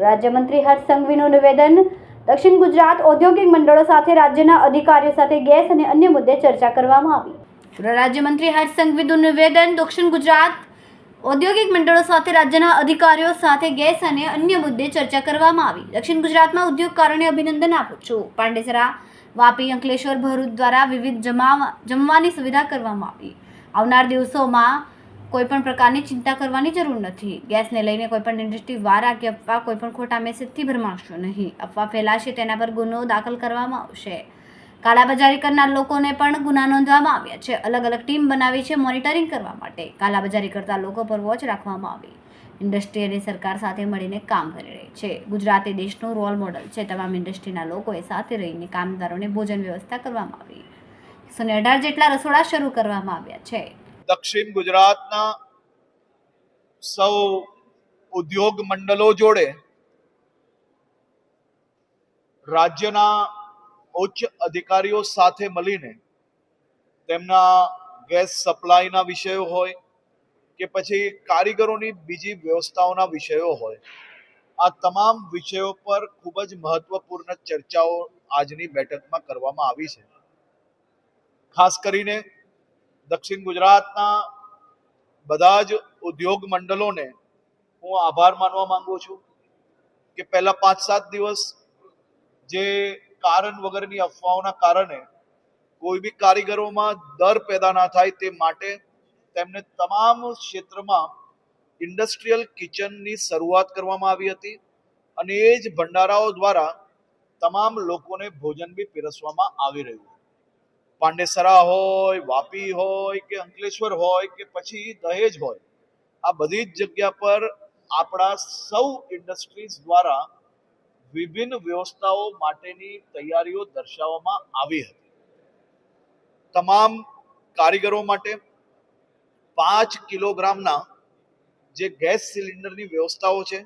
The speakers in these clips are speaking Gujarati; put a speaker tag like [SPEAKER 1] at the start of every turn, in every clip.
[SPEAKER 1] રાજ્યમંત્રી હર્ષ સંઘવીનું નિવેદન. દક્ષિણ ગુજરાત ઔદ્યોગિક મંડળો સાથે રાજ્યના અધિકારીઓ સાથે ગેસ અને અન્ય મુદ્દે ચર્ચા કરવામાં આવી. રાજ્યમંત્રી હર્ષ સંઘવીનું નિવેદન. દક્ષિણ ગુજરાત ઔદ્યોગિક મંડળો સાથે રાજ્યના અધિકારીઓ સાથે ગેસ અને અન્ય મુદ્દે ચર્ચા કરવામાં આવી. દક્ષિણ ગુજરાતમાં ઉદ્યોગકારોને અભિનંદન આપું છું. પાંડેસરા, વાપી, અંકલેશ્વર, ભરૂચ દ્વારા વિવિધ જમવાની સુવિધા કરવામાં આવી. આવનાર દિવસોમાં કોઈપણ પ્રકારની ચિંતા કરવાની જરૂર નથી. ગેસને લઈને કોઈપણ ઇન્ડસ્ટ્રી વારા કે અફવા કોઈપણ ખોટા મેસેજથી ભરમાશો નહીં. અફવા ફેલાશે તેના પર ગુનો દાખલ કરવામાં આવશે. કાલાબજારી કરનાર લોકોને પણ ગુના નોંધવામાં આવ્યા છે. અલગ અલગ ટીમ બનાવી છે મોનિટરિંગ કરવા માટે. કાલાબજારી કરતા લોકો પર વોચ રાખવામાં આવી. ઇન્ડસ્ટ્રી અને સરકાર સાથે મળીને કામ કરી રહી છે. ગુજરાત એ દેશનું રોલ મોડલ છે. તમામ ઇન્ડસ્ટ્રીના લોકોએ સાથે રહીને કામદારોને ભોજન વ્યવસ્થા કરવામાં આવી. 118 જેટલા રસોડા શરૂ કરવામાં આવ્યા છે.
[SPEAKER 2] દક્ષિણ ગુજરાતના સૌ ઉદ્યોગ મંડળો જોડે રાજ્યના ઉચ્ચ અધિકારીઓ સાથે મળીને તેમના ગેસ સપ્લાયના વિષયો હોય કે પછી કારીગરોની બીજી વ્યવસ્થાઓના વિષયો હોય, આ તમામ વિષયો પર ખૂબ જ મહત્વપૂર્ણ ચર્ચાઓ આજની બેઠકમાં કરવામાં આવી છે. ખાસ કરીને દક્ષિણ ગુજરાતના બધા જ ઉદ્યોગ મંડળોને હું આભાર માનવા માંગુ છું કે પહેલા 5-7 દિવસ જે કારણ વગરની અફવાઓના કારણે કોઈ બી કારીગરોમાં ડર પેદા ના થાય તે માટે તેમને તમામ ક્ષેત્રમાં ઇન્ડસ્ટ્રીયલ કિચનની શરૂઆત કરવામાં આવી હતી અને એ જ ભંડારાઓ દ્વારા તમામ લોકોને ભોજન બી પીરસવામાં આવી રહ્યું. પાંડેસરા હોય, વાપી હોય કે અંકલેશ્વર હોય કે પછી દહેજ હોય, આ બધી જ જગ્યા પર આપણા સૌ ઇન્ડસ્ટ્રીઝ દ્વારા વિભિન્ન વ્યવસ્થાઓ માટેની તૈયારીઓ દર્શાવવામાં આવી હતી. તમામ કારીગરો માટે 5 કિલોગ્રામના જે ગેસ સિલિન્ડરની વ્યવસ્થાઓ છે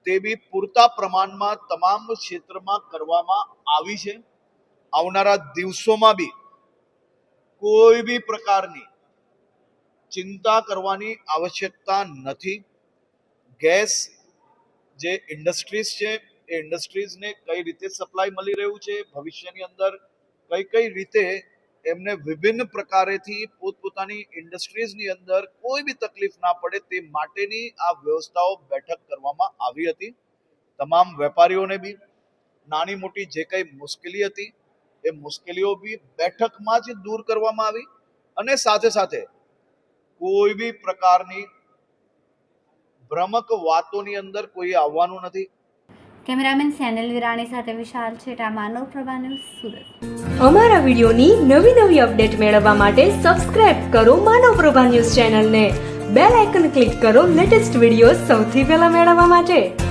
[SPEAKER 2] તે બી પૂરતા પ્રમાણમાં તમામ ક્ષેત્રમાં કરવામાં આવી છે. આવનારા દિવસોમાં બી કોઈ બી પ્રકારની ચિંતા કરવાની આવશ્યકતા નથી. ગેસ જે ઇન્ડસ્ટ્રીઝ છે એ ઇન્ડસ્ટ્રીઝને કઈ રીતે સપ્લાય મળી રહ્યું છે, ભવિષ્યની અંદર કઈ રીતે એમને વિભિન્ન પ્રકારેથી પોતપોતાની ઇન્ડસ્ટ્રીઝની અંદર કોઈ બી તકલીફ ના પડે તે માટેની આ વ્યવસ્થાઓ બેઠક કરવામાં આવી હતી. તમામ વેપારીઓને બી નાની મોટી જે કંઈ મુશ્કેલી હતી એ મુશ્કેલીઓ બી બેઠકમાં જ દૂર કરવામાં આવી અને સાથે સાથે કોઈ બી પ્રકારની ભ્રમક વાતોની અંદર કોઈ આવવાનું નથી.
[SPEAKER 1] કેમેરામેન સેનલ વિરાણી સાથે વિશાલ છેટા, માનવ પ્રભા ન્યૂઝ, સુરત.
[SPEAKER 3] અમારા વિડિયોની નવી અપડેટ મેળવવા માટે સબસ્ક્રાઇબ કરો માનવ પ્રભા ન્યૂઝ ચેનલને. બેલ આઇકન ક્લિક કરો લેટેસ્ટ વિડિયો સૌથી પહેલા મેળવવા માટે.